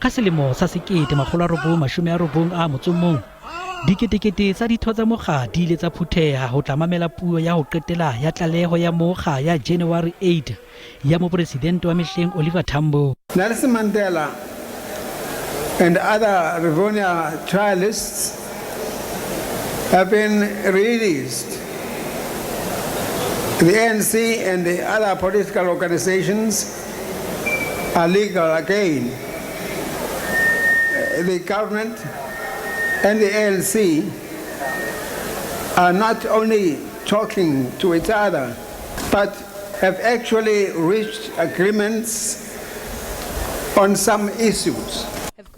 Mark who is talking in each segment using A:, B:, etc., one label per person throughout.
A: ka selemo sa 1990 a motsomong diketekete tsa ditho tsa mokga di ile tsa phutheha ho tlamamela puo ya ho qetela ya tlaleho ya mokga ya January 8 ya mopresidente wa mehleng Oliver Tambo.
B: Nelson Mandela and other Rivonia trialists have been released. The ANC and the other political organizations are legal again. The government and the ANC are not only talking to each other, but have actually reached agreements on some issues.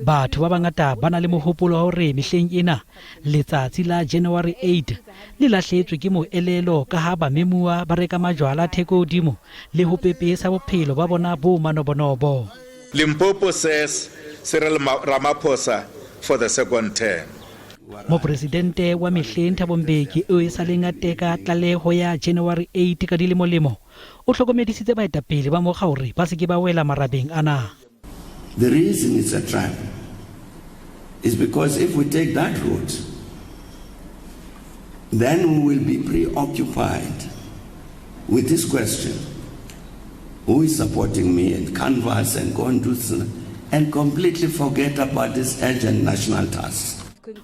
A: Batho ba bangata ba na le mohopolo hore mehleng ena letsatsi la January 8 le lahletswe ke moelelo ka ha ba memua ba reka majwala theko dimo le ho pepesa bophelo ba bona bo manobonobo.
C: Limpopo says Cyril Ramaphosa for the second term.
A: Mopresidente wa mehleng Thabo Mbeki o sa leng ateka tlaleho ya January 8 ka dilemo o hlokomedisitse baetapele ba mokga hore ba se ke ba wela marabeng ana.
D: The reason it's a trap is because if we take that route, then we will be preoccupied with this question: who is supporting me, and canvas and go and do something, and completely forget about this urgent national task.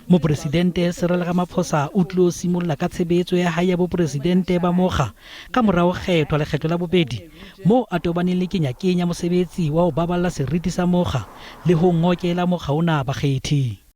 A: Mopresidente Cyril Ramaphosa o tlo simolla ka tshebetso ya hae ya bopresidente ba mokga ka morao kgetho lekgetho la bobedi mo a tobaneng le kenya mosebetsi wa ho baballa seriti sa mokga le ho ngokela mokga ona bakgethi.